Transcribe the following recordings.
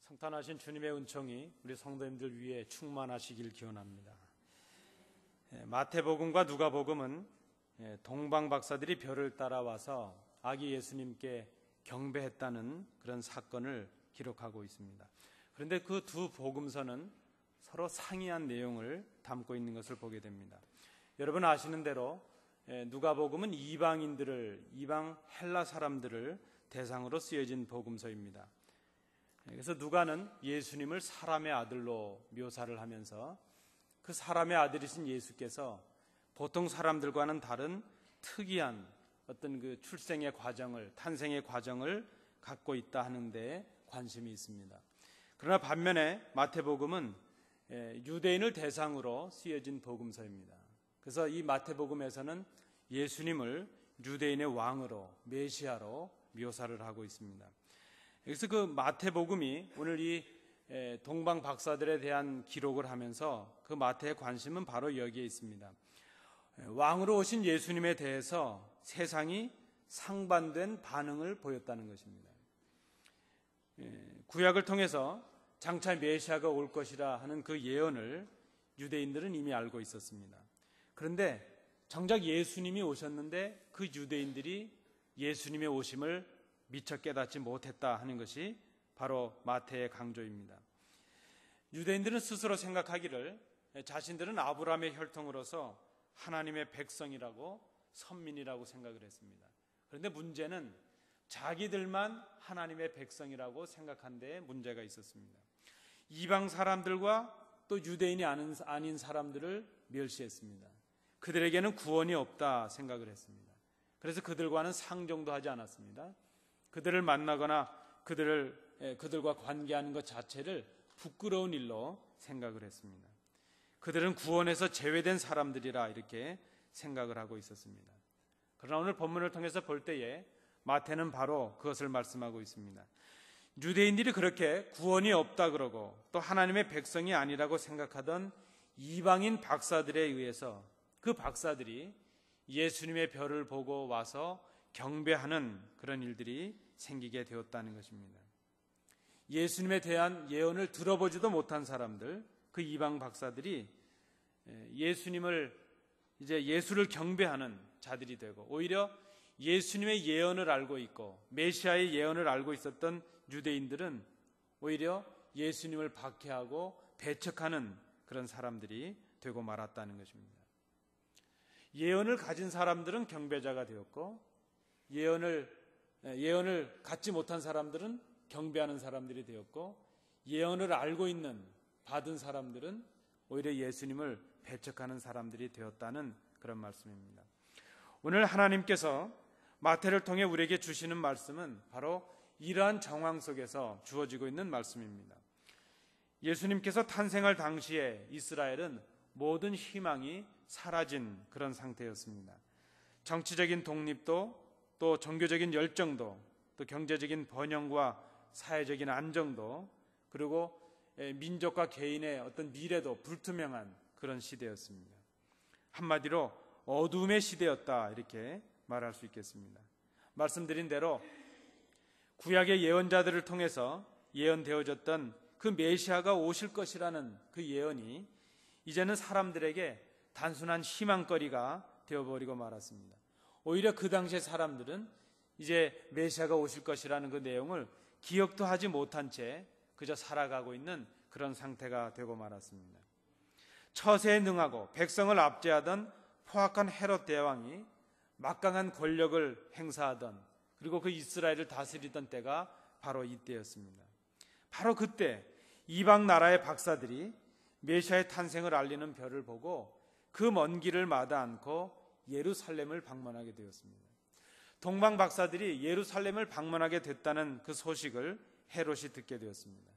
성탄하신 주님의 은총이 우리 성도님들 위해 충만하시길 기원합니다. 마태복음과 누가복음은 동방 박사들이 별을 따라와서 아기 예수님께 경배했다는 그런 사건을 기록하고 있습니다. 그런데 그 두 복음서는 서로 상이한 내용을 담고 있는 것을 보게 됩니다. 여러분 아시는 대로 누가복음은 이방 헬라 사람들을 대상으로 쓰여진 복음서입니다. 그래서 누가는 예수님을 사람의 아들로 묘사를 하면서 그 사람의 아들이신 예수께서 보통 사람들과는 다른 특이한 어떤 그 탄생의 과정을 갖고 있다 하는 데 관심이 있습니다. 그러나 반면에 마태복음은 유대인을 대상으로 쓰여진 복음서입니다. 그래서 이 마태복음에서는 예수님을 유대인의 왕으로, 메시아로 묘사를 하고 있습니다. 그래서 그 마태복음이 오늘 이 동방 박사들에 대한 기록을 하면서 그 마태의 관심은 바로 여기에 있습니다. 왕으로 오신 예수님에 대해서 세상이 상반된 반응을 보였다는 것입니다. 구약을 통해서 장차 메시아가 올 것이라 하는 그 예언을 유대인들은 이미 알고 있었습니다. 그런데 정작 예수님이 오셨는데 그 유대인들이 예수님의 오심을 미처 깨닫지 못했다 하는 것이 바로 마태의 강조입니다. 유대인들은 스스로 생각하기를 자신들은 아브라함의 혈통으로서 하나님의 백성이라고 선민이라고 생각을 했습니다. 그런데 문제는 자기들만 하나님의 백성이라고 생각한 데에 문제가 있었습니다. 이방 사람들과 또 유대인이 아닌 사람들을 멸시했습니다. 그들에게는 구원이 없다 생각을 했습니다. 그래서 그들과는 상종도 하지 않았습니다. 그들을 만나거나 그들과 관계하는 것 자체를 부끄러운 일로 생각을 했습니다. 그들은 구원에서 제외된 사람들이라 이렇게 생각을 하고 있었습니다. 그러나 오늘 본문을 통해서 볼 때에 마태는 바로 그것을 말씀하고 있습니다. 유대인들이 그렇게 구원이 없다 그러고 또 하나님의 백성이 아니라고 생각하던 이방인 박사들에 의해서 그 박사들이 예수님의 별을 보고 와서 경배하는 그런 일들이 생기게 되었다는 것입니다. 예수님에 대한 예언을 들어보지도 못한 사람들, 그 이방 박사들이 예수를 경배하는 자들이 되고 오히려 예수님의 예언을 알고 있고 메시아의 예언을 알고 있었던 유대인들은 오히려 예수님을 박해하고 배척하는 그런 사람들이 되고 말았다는 것입니다. 예언을 가진 사람들은 경배자가 되었고 예언을 갖지 못한 사람들은 경배하는 사람들이 되었고 예언을 알고 받은 사람들은 오히려 예수님을 배척하는 사람들이 되었다는 그런 말씀입니다. 오늘 하나님께서 마태를 통해 우리에게 주시는 말씀은 바로 이러한 정황 속에서 주어지고 있는 말씀입니다. 예수님께서 탄생할 당시에 이스라엘은 모든 희망이 사라진 그런 상태였습니다. 정치적인 독립도 또 종교적인 열정도 또 경제적인 번영과 사회적인 안정도 그리고 민족과 개인의 어떤 미래도 불투명한 그런 시대였습니다. 한마디로 어둠의 시대였다 이렇게 말할 수 있겠습니다. 말씀드린 대로 구약의 예언자들을 통해서 예언되어졌던 그 메시아가 오실 것이라는 그 예언이 이제는 사람들에게 단순한 희망거리가 되어버리고 말았습니다. 오히려 그 당시의 사람들은 이제 메시아가 오실 것이라는 그 내용을 기억도 하지 못한 채 그저 살아가고 있는 그런 상태가 되고 말았습니다. 처세에 능하고 백성을 압제하던 포악한 헤롯 대왕이 막강한 권력을 행사하던 그리고 그 이스라엘을 다스리던 때가 바로 이때였습니다. 바로 그때 이방 나라의 박사들이 메시아의 탄생을 알리는 별을 보고 그 먼 길을 마다 않고 예루살렘을 방문하게 되었습니다. 동방 박사들이 예루살렘을 방문하게 됐다는 그 소식을 헤롯이 듣게 되었습니다.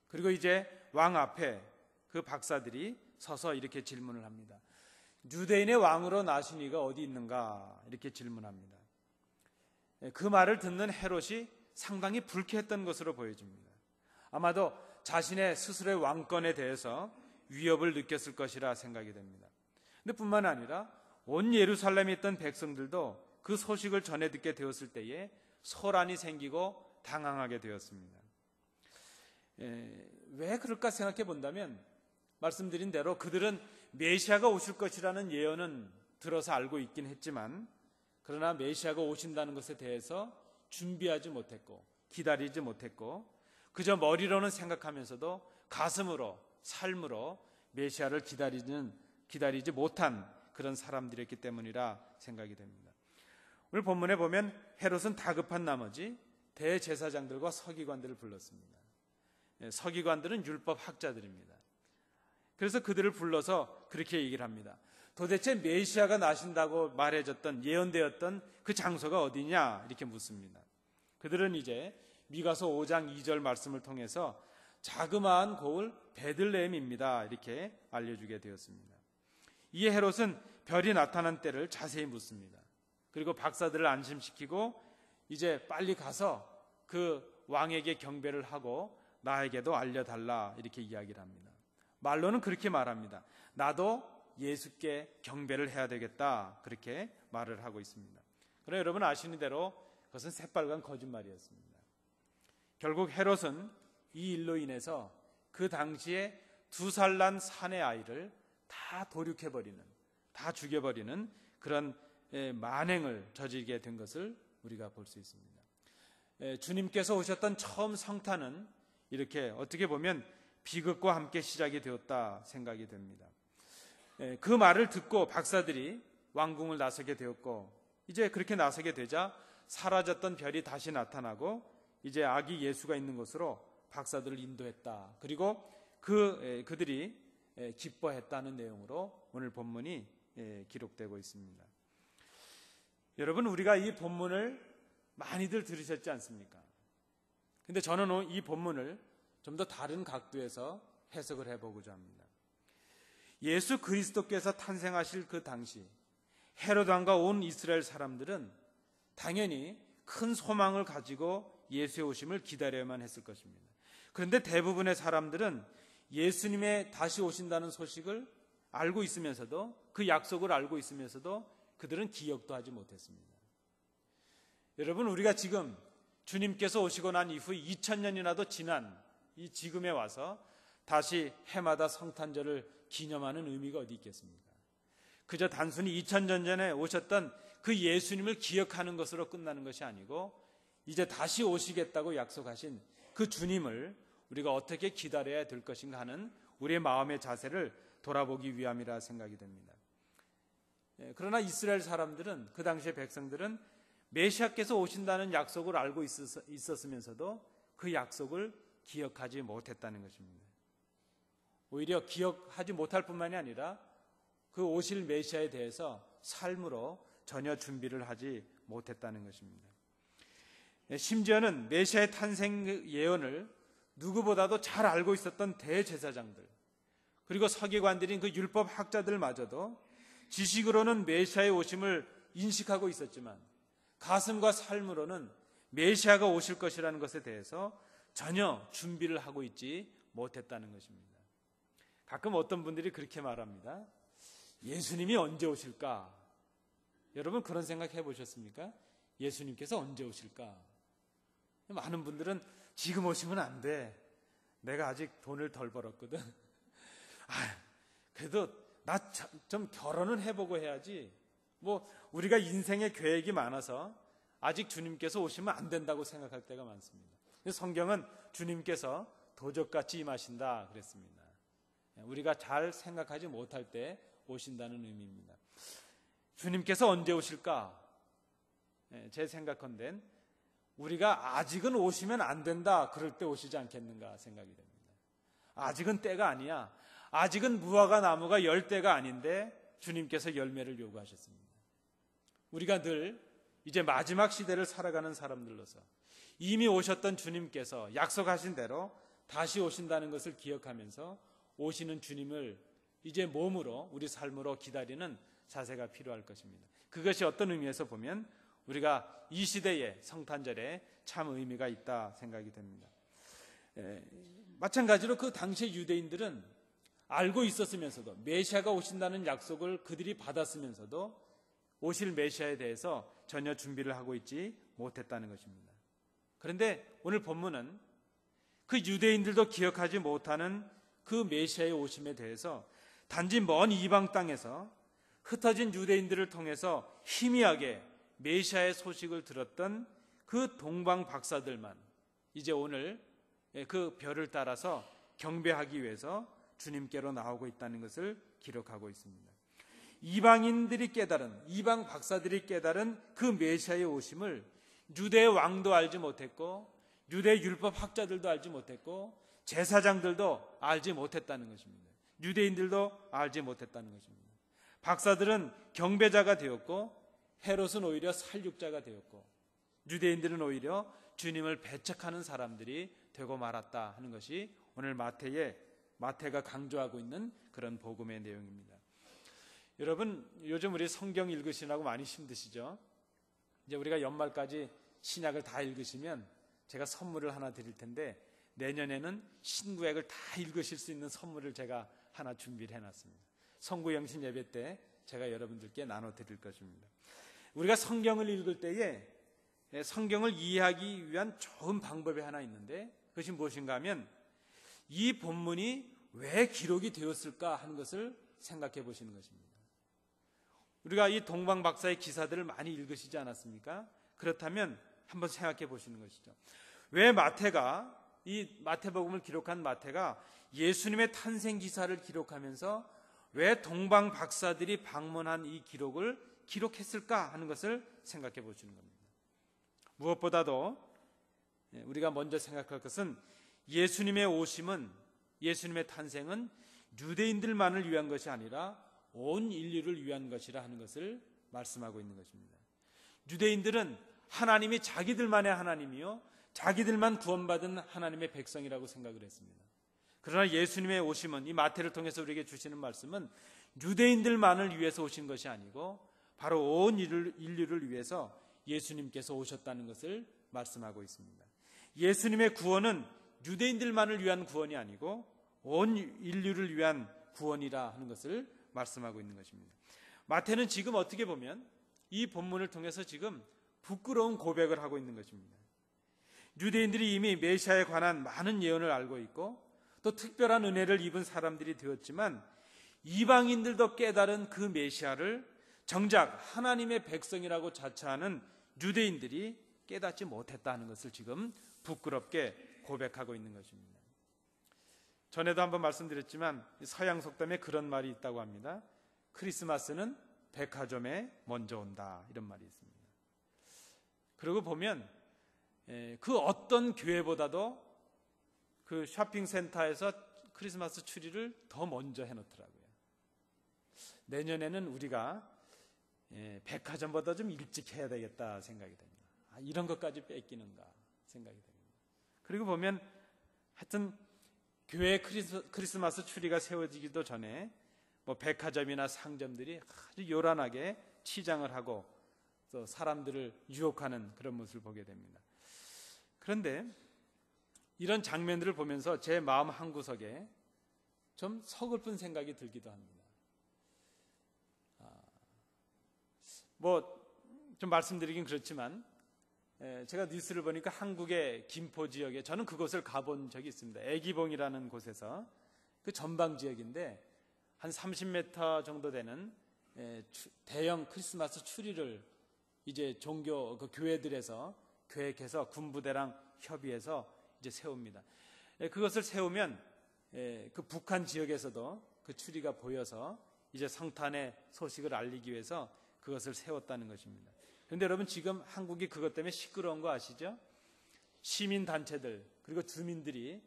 그리고 이제 왕 앞에 그 박사들이 서서 이렇게 질문을 합니다. 유대인의 왕으로 나신 이가 어디 있는가? 이렇게 질문합니다. 그 말을 듣는 헤롯이 상당히 불쾌했던 것으로 보여집니다. 아마도 자신의 스스로의 왕권에 대해서 위협을 느꼈을 것이라 생각이 됩니다. 근데 뿐만 아니라 온 예루살렘에 있던 백성들도 그 소식을 전해 듣게 되었을 때에 소란이 생기고 당황하게 되었습니다. 왜 그럴까 생각해 본다면 말씀드린 대로 그들은 메시아가 오실 것이라는 예언은 들어서 알고 있긴 했지만 그러나 메시아가 오신다는 것에 대해서 준비하지 못했고 기다리지 못했고 그저 머리로는 생각하면서도 가슴으로 삶으로 메시아를 기다리지 못한 그런 사람들이었기 때문이라 생각이 됩니다. 오늘 본문에 보면 헤롯은 다급한 나머지 대제사장들과 서기관들을 불렀습니다. 서기관들은 율법 학자들입니다. 그래서 그들을 불러서 그렇게 얘기를 합니다. 도대체 메시아가 나신다고 말해졌던 예언되었던 그 장소가 어디냐 이렇게 묻습니다. 그들은 이제 미가서 5장 2절 말씀을 통해서 자그마한 고을 베들레헴입니다 이렇게 알려주게 되었습니다. 이에 헤롯은 별이 나타난 때를 자세히 묻습니다. 그리고 박사들을 안심시키고 이제 빨리 가서 그 왕에게 경배를 하고 나에게도 알려달라 이렇게 이야기를 합니다. 말로는 그렇게 말합니다. 나도 예수께 경배를 해야 되겠다 그렇게 말을 하고 있습니다. 그러나 여러분 아시는 대로 그것은 새빨간 거짓말이었습니다. 결국 헤롯은 이 일로 인해서 그 당시에 2살 난 사내 아이를 다 도륙해버리는, 다 죽여버리는 그런 만행을 저지르게 된 것을 우리가 볼 수 있습니다. 주님께서 오셨던 처음 성탄은 이렇게 어떻게 보면 비극과 함께 시작이 되었다 생각이 됩니다. 그 말을 듣고 박사들이 왕궁을 나서게 되었고 이제 그렇게 나서게 되자 사라졌던 별이 다시 나타나고 이제 아기 예수가 있는 곳으로 박사들을 인도했다. 그리고 그들이 기뻐했다는 내용으로 오늘 본문이 기록되고 있습니다. 여러분 우리가 이 본문을 많이들 들으셨지 않습니까? 근데 저는 이 본문을 좀 더 다른 각도에서 해석을 해보고자 합니다. 예수 그리스도께서 탄생하실 그 당시 헤롯 왕과 온 이스라엘 사람들은 당연히 큰 소망을 가지고 예수의 오심을 기다려야만 했을 것입니다. 그런데 대부분의 사람들은 예수님의 다시 오신다는 소식을 알고 있으면서도 그 약속을 알고 있으면서도 그들은 기억도 하지 못했습니다. 여러분 우리가 지금 주님께서 오시고 난 이후 2000년이나도 지난 이 지금에 와서 다시 해마다 성탄절을 기념하는 의미가 어디 있겠습니까? 그저 단순히 2000년 전에 오셨던 그 예수님을 기억하는 것으로 끝나는 것이 아니고 이제 다시 오시겠다고 약속하신 그 주님을 우리가 어떻게 기다려야 될 것인가 하는 우리의 마음의 자세를 돌아보기 위함이라 생각이 됩니다. 그러나 이스라엘 사람들은 그 당시의 백성들은 메시아께서 오신다는 약속을 알고 있었으면서도 그 약속을 기억하지 못했다는 것입니다. 오히려 기억하지 못할 뿐만이 아니라 그 오실 메시아에 대해서 삶으로 전혀 준비를 하지 못했다는 것입니다. 심지어는 메시아의 탄생 예언을 누구보다도 잘 알고 있었던 대제사장들 그리고 서기관들인 그 율법 학자들마저도 지식으로는 메시아의 오심을 인식하고 있었지만 가슴과 삶으로는 메시아가 오실 것이라는 것에 대해서 전혀 준비를 하고 있지 못했다는 것입니다. 가끔 어떤 분들이 그렇게 말합니다. 예수님이 언제 오실까? 여러분 그런 생각 해보셨습니까? 예수님께서 언제 오실까? 많은 분들은 지금 오시면 안 돼. 내가 아직 돈을 덜 벌었거든. 그래도 나 좀 결혼은 해보고 해야지. 우리가 인생의 계획이 많아서 아직 주님께서 오시면 안 된다고 생각할 때가 많습니다. 성경은 주님께서 도적같이 임하신다 그랬습니다. 우리가 잘 생각하지 못할 때 오신다는 의미입니다. 주님께서 언제 오실까? 제 생각컨대는 우리가 아직은 오시면 안 된다 그럴 때 오시지 않겠는가 생각이 됩니다. 아직은 때가 아니야. 아직은 무화과 나무가 열 때가 아닌데 주님께서 열매를 요구하셨습니다. 우리가 늘 이제 마지막 시대를 살아가는 사람들로서 이미 오셨던 주님께서 약속하신 대로 다시 오신다는 것을 기억하면서 오시는 주님을 이제 몸으로 우리 삶으로 기다리는 자세가 필요할 것입니다. 그것이 어떤 의미에서 보면 우리가 이 시대의 성탄절에 참 의미가 있다 생각이 됩니다. 마찬가지로 그 당시의 유대인들은 알고 있었으면서도 메시아가 오신다는 약속을 그들이 받았으면서도 오실 메시아에 대해서 전혀 준비를 하고 있지 못했다는 것입니다. 그런데 오늘 본문은 그 유대인들도 기억하지 못하는 그 메시아의 오심에 대해서 단지 먼 이방 땅에서 흩어진 유대인들을 통해서 희미하게 메시아의 소식을 들었던 그 동방 박사들만 이제 오늘 그 별을 따라서 경배하기 위해서 주님께로 나오고 있다는 것을 기록하고 있습니다. 이방인들이 깨달은, 이방 박사들이 깨달은 그 메시아의 오심을 유대 왕도 알지 못했고 유대 율법 학자들도 알지 못했고 제사장들도 알지 못했다는 것입니다. 유대인들도 알지 못했다는 것입니다. 박사들은 경배자가 되었고 헤롯은 오히려 살육자가 되었고 유대인들은 오히려 주님을 배척하는 사람들이 되고 말았다 하는 것이 오늘 마태가 강조하고 있는 그런 복음의 내용입니다. 여러분, 요즘 우리 성경 읽으시라고 많이 힘드시죠? 이제 우리가 연말까지 신약을 다 읽으시면 제가 선물을 하나 드릴 텐데 내년에는 신구약을 다 읽으실 수 있는 선물을 제가 하나 준비를 해놨습니다. 성구영신 예배 때 제가 여러분들께 나눠드릴 것입니다. 우리가 성경을 읽을 때에 성경을 이해하기 위한 좋은 방법이 하나 있는데 그것이 무엇인가 하면 이 본문이 왜 기록이 되었을까 하는 것을 생각해 보시는 것입니다. 우리가 이 동방 박사의 기사들을 많이 읽으시지 않았습니까? 그렇다면 한번 생각해 보시는 것이죠. 왜 이 마태복음을 기록한 마태가 예수님의 탄생 기사를 기록하면서 왜 동방 박사들이 방문한 이 기록을 기록했을까 하는 것을 생각해 보시는 겁니다. 무엇보다도 우리가 먼저 생각할 것은 예수님의 오심은, 예수님의 탄생은 유대인들만을 위한 것이 아니라 온 인류를 위한 것이라 하는 것을 말씀하고 있는 것입니다. 유대인들은 하나님이 자기들만의 하나님이요 자기들만 구원받은 하나님의 백성이라고 생각을 했습니다. 그러나 예수님의 오심은, 이 마태를 통해서 우리에게 주시는 말씀은 유대인들만을 위해서 오신 것이 아니고 바로 온 인류를 위해서 예수님께서 오셨다는 것을 말씀하고 있습니다. 예수님의 구원은 유대인들만을 위한 구원이 아니고 온 인류를 위한 구원이라 하는 것을 말씀하고 있는 것입니다. 마태는 지금 어떻게 보면 이 본문을 통해서 지금 부끄러운 고백을 하고 있는 것입니다. 유대인들이 이미 메시아에 관한 많은 예언을 알고 있고 또 특별한 은혜를 입은 사람들이 되었지만 이방인들도 깨달은 그 메시아를 정작 하나님의 백성이라고 자처하는 유대인들이 깨닫지 못했다는 것을 지금 부끄럽게 고백하고 있는 것입니다. 전에도 한번 말씀드렸지만 서양 속담에 그런 말이 있다고 합니다. 크리스마스는 백화점에 먼저 온다, 이런 말이 있습니다. 그러고 보면 그 어떤 교회보다도 그 쇼핑센터에서 크리스마스 추리를 더 먼저 해놓더라고요. 내년에는 우리가 백화점보다 좀 일찍 해야 되겠다 생각이 됩니다. 이런 것까지 뺏기는가 생각이 됩니다. 그리고 보면 하여튼 교회 크리스마스 추리가 세워지기도 전에 뭐 백화점이나 상점들이 아주 요란하게 치장을 하고 또 사람들을 유혹하는 그런 모습을 보게 됩니다. 그런데 이런 장면들을 보면서 제 마음 한구석에 좀 서글픈 생각이 들기도 합니다. 뭐 좀 말씀드리긴 그렇지만 제가 뉴스를 보니까 한국의 김포 지역에, 저는 그곳을 가본 적이 있습니다. 애기봉이라는 곳에서, 그 전방 지역인데 한 30m 정도 되는 대형 크리스마스 추리를 이제 종교 그 교회들에서 계획해서 군부대랑 협의해서 이제 세웁니다. 그것을 세우면 그 북한 지역에서도 그 추리가 보여서 이제 성탄의 소식을 알리기 위해서 그것을 세웠다는 것입니다. 그런데 여러분, 지금 한국이 그것 때문에 시끄러운 거 아시죠? 시민단체들 그리고 주민들이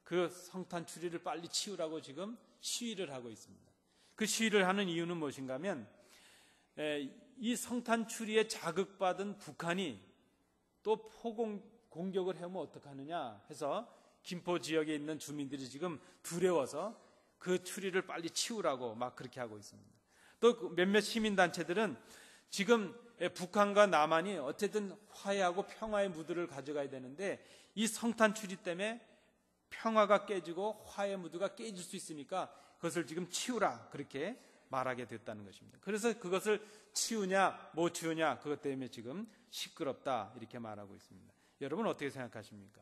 그 성탄 추리를 빨리 치우라고 지금 시위를 하고 있습니다. 그 시위를 하는 이유는 무엇인가 하면 이 성탄 추리에 자극받은 북한이 또 공격을 해오면 어떡하느냐 해서 김포 지역에 있는 주민들이 지금 두려워서 그 추리를 빨리 치우라고 막 그렇게 하고 있습니다. 또 몇몇 시민단체들은 지금 북한과 남한이 어쨌든 화해하고 평화의 무드를 가져가야 되는데 이 성탄 추리 때문에 평화가 깨지고 화해의 무드가 깨질 수 있으니까 그것을 지금 치우라, 그렇게 말하게 됐다는 것입니다. 그래서 그것을 치우냐 못 치우냐 그것 때문에 지금 시끄럽다, 이렇게 말하고 있습니다. 여러분 어떻게 생각하십니까?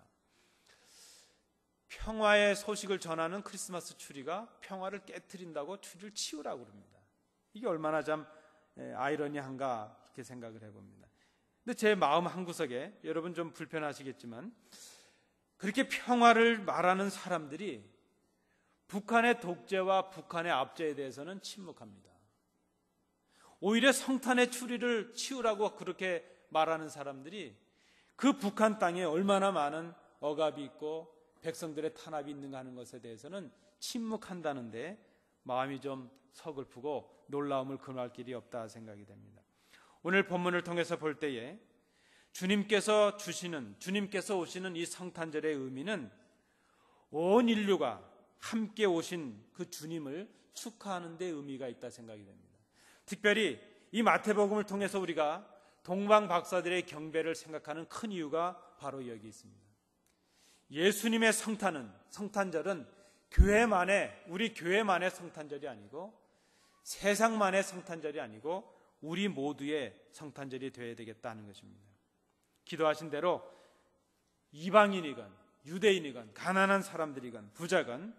평화의 소식을 전하는 크리스마스 추리가 평화를 깨트린다고 추리를 치우라고 그럽니다. 이게 얼마나 참 아이러니한가 이렇게 생각을 해봅니다. 근데 제 마음 한구석에 여러분 좀 불편하시겠지만 그렇게 평화를 말하는 사람들이 북한의 독재와 북한의 압제에 대해서는 침묵합니다. 오히려 성탄의 추리를 치우라고 그렇게 말하는 사람들이 그 북한 땅에 얼마나 많은 억압이 있고 백성들의 탄압이 있는가 하는 것에 대해서는 침묵한다는데 마음이 좀 서글프고 놀라움을 금할 길이 없다 생각이 됩니다. 오늘 본문을 통해서 볼 때에 주님께서 오시는 이 성탄절의 의미는 온 인류가 함께 오신 그 주님을 축하하는 데 의미가 있다 생각이 됩니다. 특별히 이 마태복음을 통해서 우리가 동방 박사들의 경배를 생각하는 큰 이유가 바로 여기 있습니다. 예수님의 성탄절은 우리 교회만의 성탄절이 아니고 세상만의 성탄절이 아니고 우리 모두의 성탄절이 되어야 되겠다는 것입니다. 기도하신 대로 이방인이건 유대인이건 가난한 사람들이건 부자건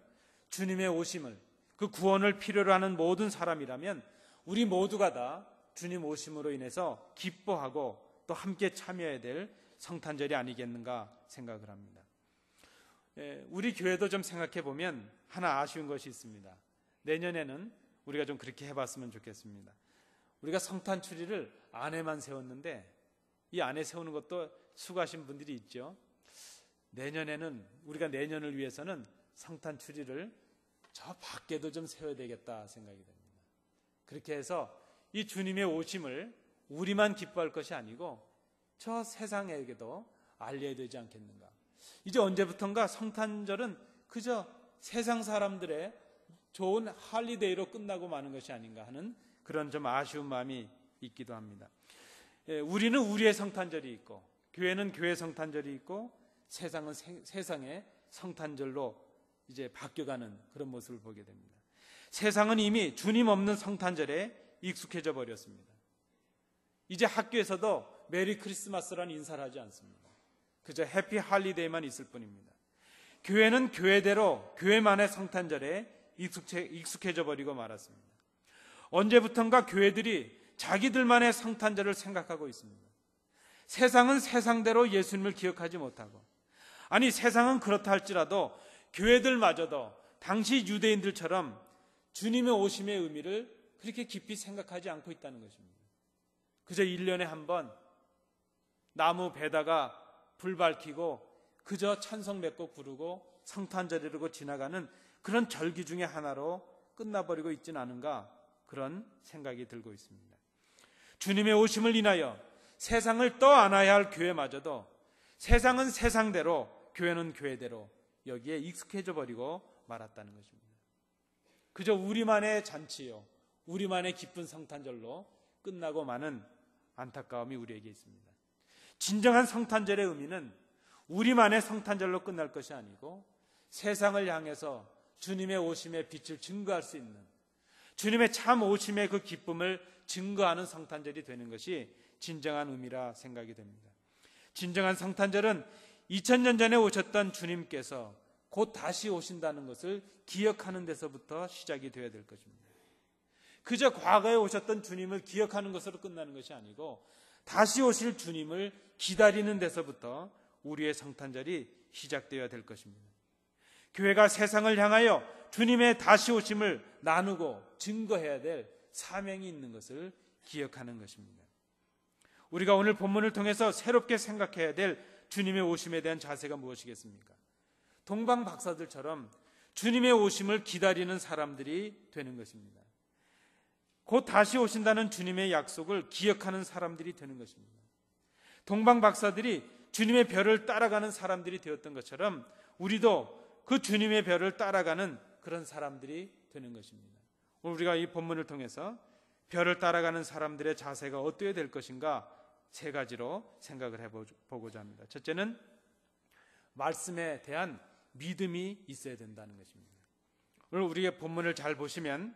주님의 오심을, 그 구원을 필요로 하는 모든 사람이라면 우리 모두가 다 주님 오심으로 인해서 기뻐하고 또 함께 참여해야 될 성탄절이 아니겠는가 생각을 합니다. 우리 교회도 좀 생각해 보면 하나 아쉬운 것이 있습니다. 내년에는 우리가 좀 그렇게 해봤으면 좋겠습니다. 우리가 성탄 추리를 안에만 세웠는데 이 안에 세우는 것도 수고하신 분들이 있죠. 내년에는 우리가 내년을 위해서는 성탄 추리를 저 밖에도 좀 세워야 되겠다 생각이 됩니다. 그렇게 해서 이 주님의 오심을 우리만 기뻐할 것이 아니고 저 세상에게도 알려야 되지 않겠는가. 이제 언제부턴가 성탄절은 그저 세상 사람들의 좋은 할리데이로 끝나고 마는 것이 아닌가 하는 그런 좀 아쉬운 마음이 있기도 합니다. 우리는 우리의 성탄절이 있고 교회는 교회 성탄절이 있고 세상은 세상의 성탄절로 이제 바뀌어가는 그런 모습을 보게 됩니다. 세상은 이미 주님 없는 성탄절에 익숙해져 버렸습니다. 이제 학교에서도 메리 크리스마스라는 인사를 하지 않습니다. 그저 해피 할리데이만 있을 뿐입니다. 교회는 교회대로 교회만의 성탄절에 익숙해져 버리고 말았습니다. 언제부턴가 교회들이 자기들만의 성탄절을 생각하고 있습니다. 세상은 세상대로 예수님을 기억하지 못하고, 아니 세상은 그렇다 할지라도 교회들마저도 당시 유대인들처럼 주님의 오심의 의미를 그렇게 깊이 생각하지 않고 있다는 것입니다. 그저 1년에 한 번 나무 배다가 불 밝히고 그저 찬송 몇 곡 부르고 성탄절 이르고 지나가는 그런 절기 중에 하나로 끝나버리고 있지는 않은가, 그런 생각이 들고 있습니다. 주님의 오심을 인하여 세상을 떠안아야 할 교회마저도 세상은 세상대로 교회는 교회대로 여기에 익숙해져 버리고 말았다는 것입니다. 그저 우리만의 잔치요, 우리만의 기쁜 성탄절로 끝나고 마는 안타까움이 우리에게 있습니다. 진정한 성탄절의 의미는 우리만의 성탄절로 끝날 것이 아니고 세상을 향해서 주님의 오심의 빛을 증거할 수 있는, 주님의 참 오심의 그 기쁨을 증거하는 성탄절이 되는 것이 진정한 의미라 생각이 됩니다. 진정한 성탄절은 2000년 전에 오셨던 주님께서 곧 다시 오신다는 것을 기억하는 데서부터 시작이 되어야 될 것입니다. 그저 과거에 오셨던 주님을 기억하는 것으로 끝나는 것이 아니고 다시 오실 주님을 기다리는 데서부터 우리의 성탄절이 시작되어야 될 것입니다. 교회가 세상을 향하여 주님의 다시 오심을 나누고 증거해야 될 사명이 있는 것을 기억하는 것입니다. 우리가 오늘 본문을 통해서 새롭게 생각해야 될 주님의 오심에 대한 자세가 무엇이겠습니까? 동방 박사들처럼 주님의 오심을 기다리는 사람들이 되는 것입니다. 곧 다시 오신다는 주님의 약속을 기억하는 사람들이 되는 것입니다. 동방 박사들이 주님의 별을 따라가는 사람들이 되었던 것처럼 우리도 그 주님의 별을 따라가는 그런 사람들이 되는 것입니다. 오늘 우리가 이 본문을 통해서 별을 따라가는 사람들의 자세가 어떻게 될 것인가 세 가지로 생각을 해보고자 합니다. 첫째는 말씀에 대한 믿음이 있어야 된다는 것입니다. 오늘 우리의 본문을 잘 보시면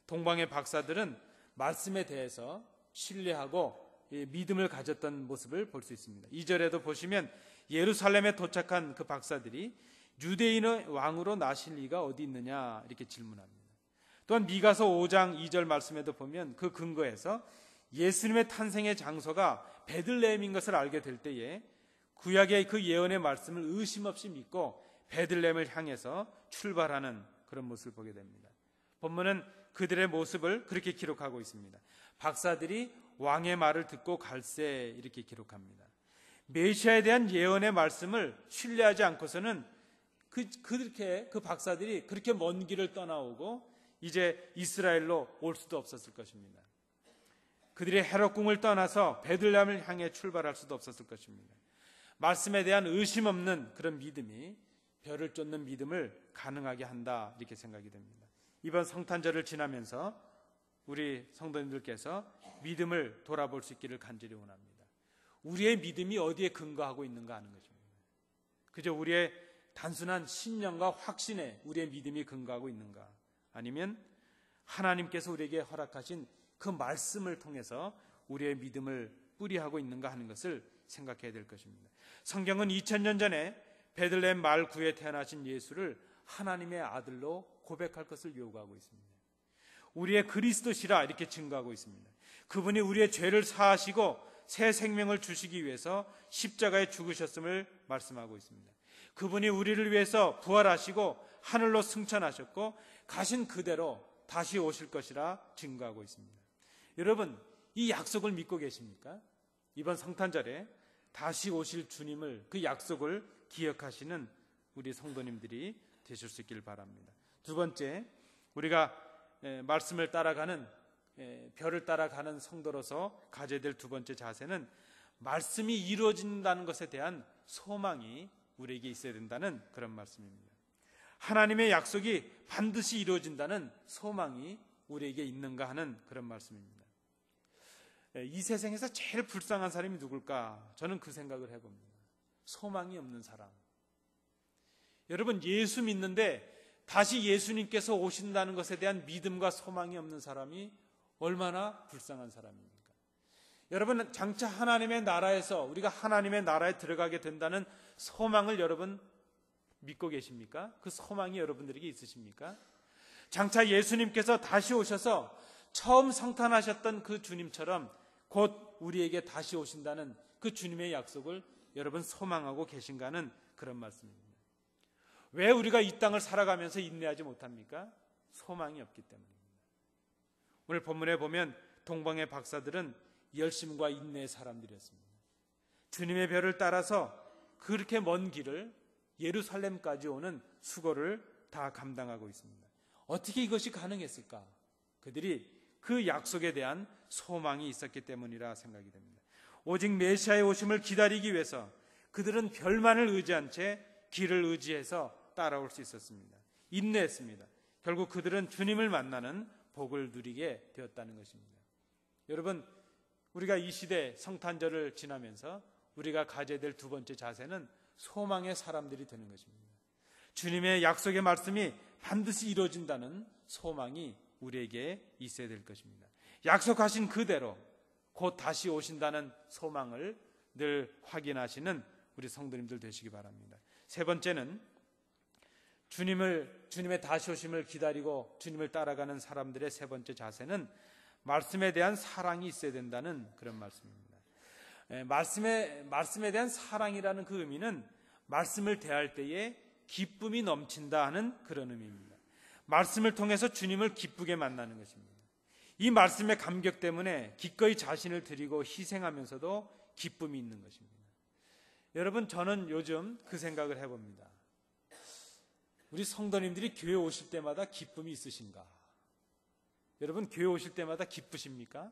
동방의 박사들은 말씀에 대해서 신뢰하고 믿음을 가졌던 모습을 볼 수 있습니다. 2절에도 보시면 예루살렘에 도착한 그 박사들이 유대인의 왕으로 나실 리가 어디 있느냐 이렇게 질문합니다. 또한 미가서 5장 2절 말씀에도 보면 그 근거에서 예수님의 탄생의 장소가 베들레헴인 것을 알게 될 때에 구약의 그 예언의 말씀을 의심 없이 믿고 베들레헴을 향해서 출발하는 그런 모습을 보게 됩니다. 본문은 그들의 모습을 그렇게 기록하고 있습니다. 박사들이 왕의 말을 듣고 갈새 이렇게 기록합니다. 메시아에 대한 예언의 말씀을 신뢰하지 않고서는 그 박사들이 그렇게 먼 길을 떠나오고 이제 이스라엘로 올 수도 없었을 것입니다. 그들이 헤롯궁을 떠나서 베들레헴을 향해 출발할 수도 없었을 것입니다. 말씀에 대한 의심 없는 그런 믿음이 별을 쫓는 믿음을 가능하게 한다 이렇게 생각이 됩니다. 이번 성탄절을 지나면서 우리 성도님들께서 믿음을 돌아볼 수 있기를 간절히 원합니다. 우리의 믿음이 어디에 근거하고 있는가 하는 것입니다. 그저 우리의 단순한 신념과 확신에 우리의 믿음이 근거하고 있는가, 아니면 하나님께서 우리에게 허락하신 그 말씀을 통해서 우리의 믿음을 뿌리하고 있는가 하는 것을 생각해야 될 것입니다. 성경은 2000년 전에 베들레헴 말구에 태어나신 예수를 하나님의 아들로 고백할 것을 요구하고 있습니다. 우리의 그리스도시라 이렇게 증거하고 있습니다. 그분이 우리의 죄를 사하시고 새 생명을 주시기 위해서 십자가에 죽으셨음을 말씀하고 있습니다. 그분이 우리를 위해서 부활하시고 하늘로 승천하셨고 가신 그대로 다시 오실 것이라 증거하고 있습니다. 여러분, 이 약속을 믿고 계십니까? 이번 성탄절에 다시 오실 주님을, 그 약속을 기억하시는 우리 성도님들이 되실 수 있기를 바랍니다. 두 번째, 우리가 말씀을 따라가는, 별을 따라가는 성도로서 가져야 될 두 번째 자세는 말씀이 이루어진다는 것에 대한 소망이 우리에게 있어야 된다는 그런 말씀입니다. 하나님의 약속이 반드시 이루어진다는 소망이 우리에게 있는가 하는 그런 말씀입니다. 이 세상에서 제일 불쌍한 사람이 누굴까? 저는 그 생각을 해봅니다. 소망이 없는 사람. 여러분, 예수 믿는데 다시 예수님께서 오신다는 것에 대한 믿음과 소망이 없는 사람이 얼마나 불쌍한 사람입니까? 여러분, 장차 하나님의 나라에서 우리가 하나님의 나라에 들어가게 된다는 소망을 여러분 믿고 계십니까? 그 소망이 여러분들에게 있으십니까? 장차 예수님께서 다시 오셔서 처음 성탄하셨던 그 주님처럼 곧 우리에게 다시 오신다는 그 주님의 약속을 여러분 소망하고 계신가는 그런 말씀입니다. 왜 우리가 이 땅을 살아가면서 인내하지 못합니까? 소망이 없기 때문입니다. 오늘 본문에 보면 동방의 박사들은 열심과 인내의 사람들이었습니다. 주님의 별을 따라서 그렇게 먼 길을 예루살렘까지 오는 수고를 다 감당하고 있습니다. 어떻게 이것이 가능했을까? 그들이 그 약속에 대한 소망이 있었기 때문이라 생각이 됩니다. 오직 메시아의 오심을 기다리기 위해서 그들은 별만을 의지한 채 길을 의지해서 따라올 수 있었습니다. 인내했습니다. 결국 그들은 주님을 만나는 복을 누리게 되었다는 것입니다. 여러분, 우리가 이 시대 성탄절을 지나면서 우리가 가져야 될 두 번째 자세는 소망의 사람들이 되는 것입니다. 주님의 약속의 말씀이 반드시 이루어진다는 소망이 우리에게 있어야 될 것입니다. 약속하신 그대로 곧 다시 오신다는 소망을 늘 확인하시는 우리 성도님들 되시기 바랍니다. 세 번째는 주님의 다시 오심을 기다리고 주님을 따라가는 사람들의 세 번째 자세는 말씀에 대한 사랑이 있어야 된다는 그런 말씀입니다. 말씀에 대한 사랑이라는 그 의미는 말씀을 대할 때에 기쁨이 넘친다 하는 그런 의미입니다. 말씀을 통해서 주님을 기쁘게 만나는 것입니다. 이 말씀의 감격 때문에 기꺼이 자신을 드리고 희생하면서도 기쁨이 있는 것입니다. 여러분, 저는 요즘 그 생각을 해봅니다. 우리 성도님들이 교회 오실 때마다 기쁨이 있으신가? 여러분, 교회 오실 때마다 기쁘십니까?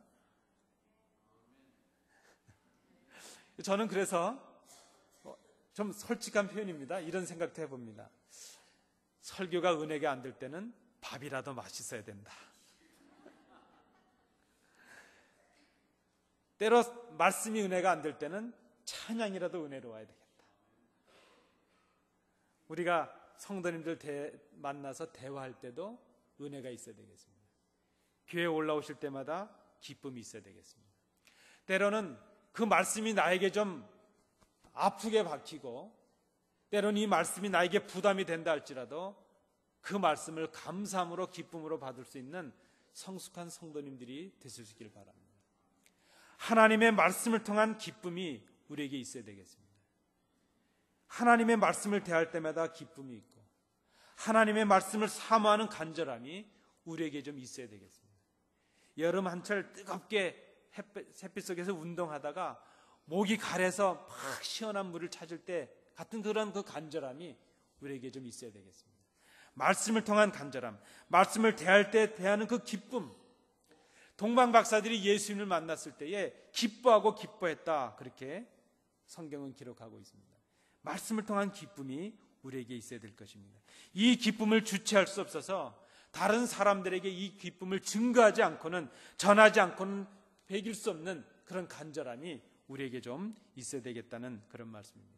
저는 그래서 좀 솔직한 표현입니다. 이런 생각도 해봅니다. 설교가 은혜가 안 될 때는 밥이라도 맛있어야 된다. 때로 말씀이 은혜가 안 될 때는 찬양이라도 은혜로워야 되겠다. 우리가 성도님들 만나서 대화할 때도 은혜가 있어야 되겠습니다. 교회에 올라오실 때마다 기쁨이 있어야 되겠습니다. 때로는 그 말씀이 나에게 좀 아프게 박히고 때로는 이 말씀이 나에게 부담이 된다 할지라도 그 말씀을 감사함으로 기쁨으로 받을 수 있는 성숙한 성도님들이 되실 수 있기를 바랍니다. 하나님의 말씀을 통한 기쁨이 우리에게 있어야 되겠습니다. 하나님의 말씀을 대할 때마다 기쁨이 있고 하나님의 말씀을 사모하는 간절함이 우리에게 좀 있어야 되겠습니다. 여름 한철 뜨겁게 햇빛 속에서 운동하다가 목이 가래서 막 시원한 물을 찾을 때 같은 그런 그 간절함이 우리에게 좀 있어야 되겠습니다. 말씀을 통한 간절함, 말씀을 대할 때 대하는 그 기쁨. 동방 박사들이 예수님을 만났을 때에 기뻐하고 기뻐했다, 그렇게 성경은 기록하고 있습니다. 말씀을 통한 기쁨이 우리에게 있어야 될 것입니다. 이 기쁨을 주체할 수 없어서 다른 사람들에게 이 기쁨을 증거하지 않고는, 전하지 않고는 배길 수 없는 그런 간절함이 우리에게 좀 있어야 되겠다는 그런 말씀입니다.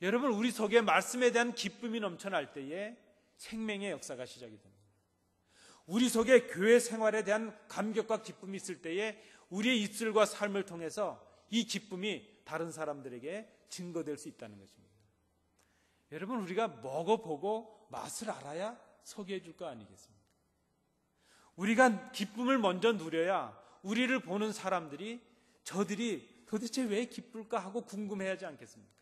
여러분, 우리 속에 말씀에 대한 기쁨이 넘쳐날 때에 생명의 역사가 시작이 됩니다. 우리 속에 교회 생활에 대한 감격과 기쁨이 있을 때에 우리의 입술과 삶을 통해서 이 기쁨이 다른 사람들에게 증거될 수 있다는 것입니다. 여러분, 우리가 먹어보고 맛을 알아야 소개해 줄 거 아니겠습니까? 우리가 기쁨을 먼저 누려야 우리를 보는 사람들이 저들이 도대체 왜 기쁠까 하고 궁금해하지 않겠습니까?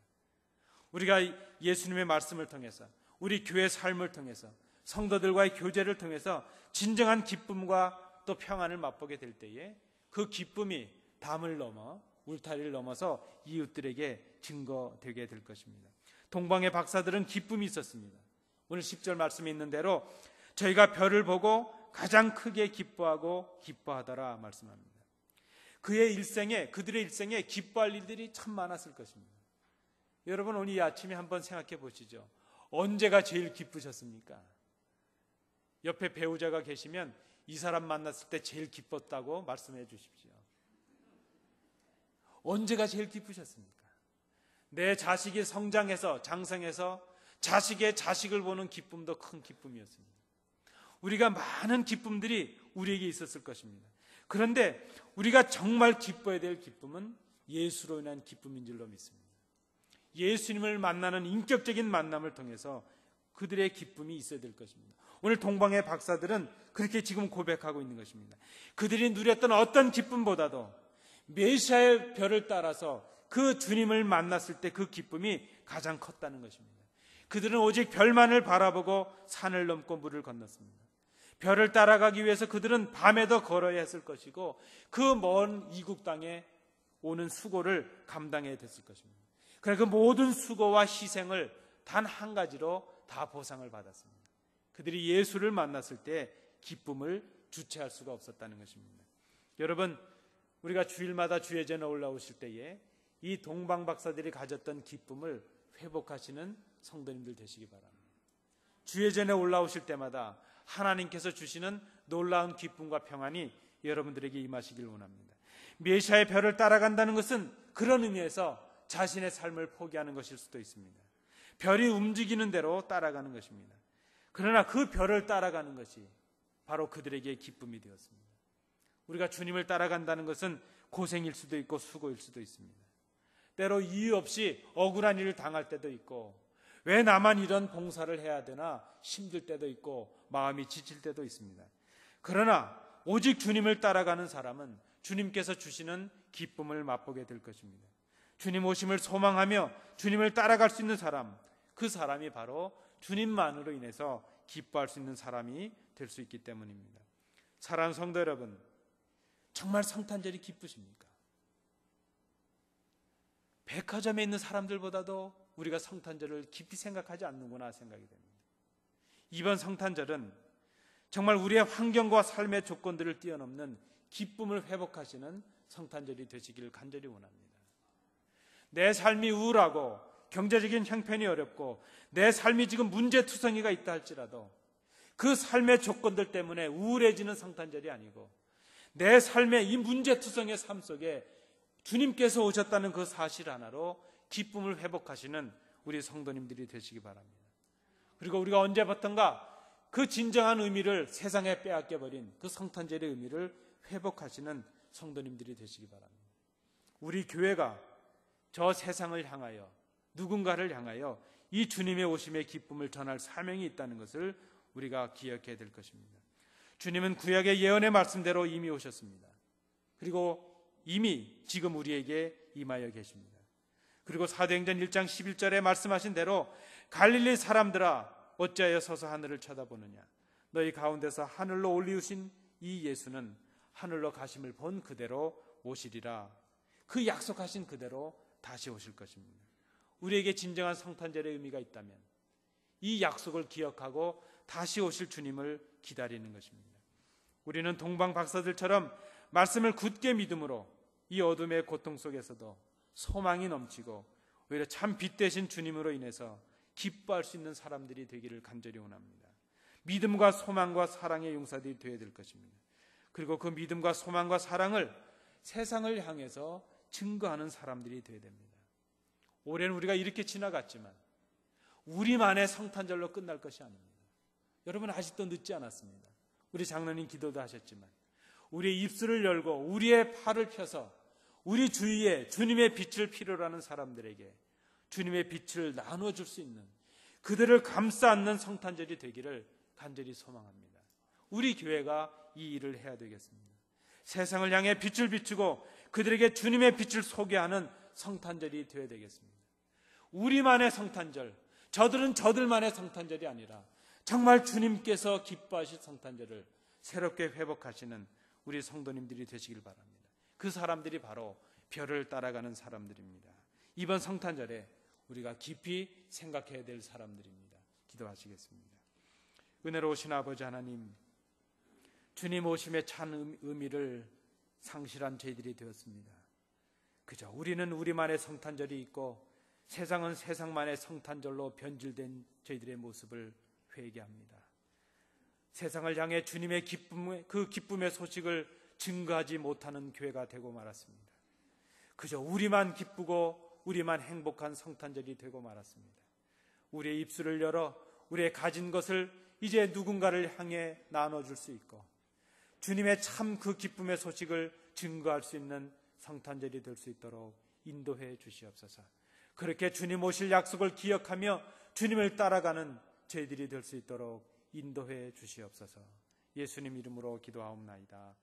우리가 예수님의 말씀을 통해서, 우리 교회 삶을 통해서, 성도들과의 교제를 통해서 진정한 기쁨과 또 평안을 맛보게 될 때에 그 기쁨이 담을 넘어 울타리를 넘어서 이웃들에게 증거되게 될 것입니다. 동방의 박사들은 기쁨이 있었습니다. 오늘 10절 말씀에 있는 대로 저희가 별을 보고 가장 크게 기뻐하고 기뻐하더라 말씀합니다. 그들의 일생에 기뻐할 일들이 참 많았을 것입니다. 여러분, 오늘 이 아침에 한번 생각해 보시죠. 언제가 제일 기쁘셨습니까? 옆에 배우자가 계시면 이 사람 만났을 때 제일 기뻤다고 말씀해 주십시오. 언제가 제일 기쁘셨습니까? 내 자식이 성장해서 장성해서 자식의 자식을 보는 기쁨도 큰 기쁨이었습니다. 우리가 많은 기쁨들이 우리에게 있었을 것입니다. 그런데 우리가 정말 기뻐해야 될 기쁨은 예수로 인한 기쁨인 줄로 믿습니다. 예수님을 만나는 인격적인 만남을 통해서 그들의 기쁨이 있어야 될 것입니다. 오늘 동방의 박사들은 그렇게 지금 고백하고 있는 것입니다. 그들이 누렸던 어떤 기쁨보다도 메시아의 별을 따라서 그 주님을 만났을 때 그 기쁨이 가장 컸다는 것입니다. 그들은 오직 별만을 바라보고 산을 넘고 물을 건넜습니다. 별을 따라가기 위해서 그들은 밤에도 걸어야 했을 것이고 그 먼 이국 땅에 오는 수고를 감당해야 됐을 것입니다. 그러나 그 모든 수고와 희생을 단 한 가지로 다 보상을 받았습니다. 그들이 예수를 만났을 때 기쁨을 주체할 수가 없었다는 것입니다. 여러분, 우리가 주일마다 주예전에 올라오실 때에 이 동방 박사들이 가졌던 기쁨을 회복하시는 성도님들 되시기 바랍니다. 주예전에 올라오실 때마다 하나님께서 주시는 놀라운 기쁨과 평안이 여러분들에게 임하시길 원합니다. 메시아의 별을 따라간다는 것은 그런 의미에서 자신의 삶을 포기하는 것일 수도 있습니다. 별이 움직이는 대로 따라가는 것입니다. 그러나 그 별을 따라가는 것이 바로 그들에게 기쁨이 되었습니다. 우리가 주님을 따라간다는 것은 고생일 수도 있고 수고일 수도 있습니다. 때로 이유 없이 억울한 일을 당할 때도 있고 왜 나만 이런 봉사를 해야 되나 힘들 때도 있고 마음이 지칠 때도 있습니다. 그러나 오직 주님을 따라가는 사람은 주님께서 주시는 기쁨을 맛보게 될 것입니다. 주님 오심을 소망하며 주님을 따라갈 수 있는 사람, 그 사람이 바로 주님만으로 인해서 기뻐할 수 있는 사람이 될 수 있기 때문입니다. 사랑하는 성도 여러분, 정말 성탄절이 기쁘십니까? 백화점에 있는 사람들보다도 우리가 성탄절을 깊이 생각하지 않는구나 생각이 됩니다. 이번 성탄절은 정말 우리의 환경과 삶의 조건들을 뛰어넘는 기쁨을 회복하시는 성탄절이 되시기를 간절히 원합니다. 내 삶이 우울하고 경제적인 형편이 어렵고 내 삶이 지금 문제투성이가 있다 할지라도 그 삶의 조건들 때문에 우울해지는 성탄절이 아니고 내 삶의 이 문제투성의 삶 속에 주님께서 오셨다는 그 사실 하나로 기쁨을 회복하시는 우리 성도님들이 되시기 바랍니다. 그리고 우리가 언제부턴가 그 진정한 의미를 세상에 빼앗겨버린 그 성탄절의 의미를 회복하시는 성도님들이 되시기 바랍니다. 우리 교회가 저 세상을 향하여 누군가를 향하여 이 주님의 오심의 기쁨을 전할 사명이 있다는 것을 우리가 기억해야 될 것입니다. 주님은 구약의 예언의 말씀대로 이미 오셨습니다. 그리고 이미 지금 우리에게 임하여 계십니다. 그리고 사도행전 1장 11절에 말씀하신 대로 갈릴리 사람들아 어찌하여 서서 하늘을 쳐다보느냐, 너희 가운데서 하늘로 올리우신 이 예수는 하늘로 가심을 본 그대로 오시리라. 그 약속하신 그대로 다시 오실 것입니다. 우리에게 진정한 성탄절의 의미가 있다면 이 약속을 기억하고 다시 오실 주님을 기다리는 것입니다. 우리는 동방 박사들처럼 말씀을 굳게 믿음으로 이 어둠의 고통 속에서도 소망이 넘치고 오히려 참 빛 되신 주님으로 인해서 기뻐할 수 있는 사람들이 되기를 간절히 원합니다. 믿음과 소망과 사랑의 용사들이 되어야 될 것입니다. 그리고 그 믿음과 소망과 사랑을 세상을 향해서 증거하는 사람들이 되어야 됩니다. 올해는 우리가 이렇게 지나갔지만 우리만의 성탄절로 끝날 것이 아닙니다. 여러분, 아직도 늦지 않았습니다. 우리 장로님 기도도 하셨지만 우리의 입술을 열고 우리의 팔을 펴서 우리 주위에 주님의 빛을 필요로 하는 사람들에게 주님의 빛을 나눠줄 수 있는, 그들을 감싸 안는 성탄절이 되기를 간절히 소망합니다. 우리 교회가 이 일을 해야 되겠습니다. 세상을 향해 빛을 비추고 그들에게 주님의 빛을 소개하는 성탄절이 되어야 되겠습니다. 우리만의 성탄절, 저들은 저들만의 성탄절이 아니라 정말 주님께서 기뻐하실 성탄절을 새롭게 회복하시는 우리 성도님들이 되시길 바랍니다. 그 사람들이 바로 별을 따라가는 사람들입니다. 이번 성탄절에 우리가 깊이 생각해야 될 사람들입니다. 기도하시겠습니다. 은혜로우신 아버지 하나님, 주님 오심의 찬 의미를 상실한 저희들이 되었습니다. 그저 우리는 우리만의 성탄절이 있고 세상은 세상만의 성탄절로 변질된 저희들의 모습을 회개합니다. 세상을 향해 주님의 그 기쁨의 소식을 증거하지 못하는 교회가 되고 말았습니다. 그저 우리만 기쁘고 우리만 행복한 성탄절이 되고 말았습니다. 우리의 입술을 열어 우리의 가진 것을 이제 누군가를 향해 나눠줄 수 있고 주님의 참 그 기쁨의 소식을 증거할 수 있는 성탄절이 될 수 있도록 인도해 주시옵소서. 그렇게 주님 오실 약속을 기억하며 주님을 따라가는 저희들이 될 수 있도록 인도해 주시옵소서. 예수님 이름으로 기도하옵나이다.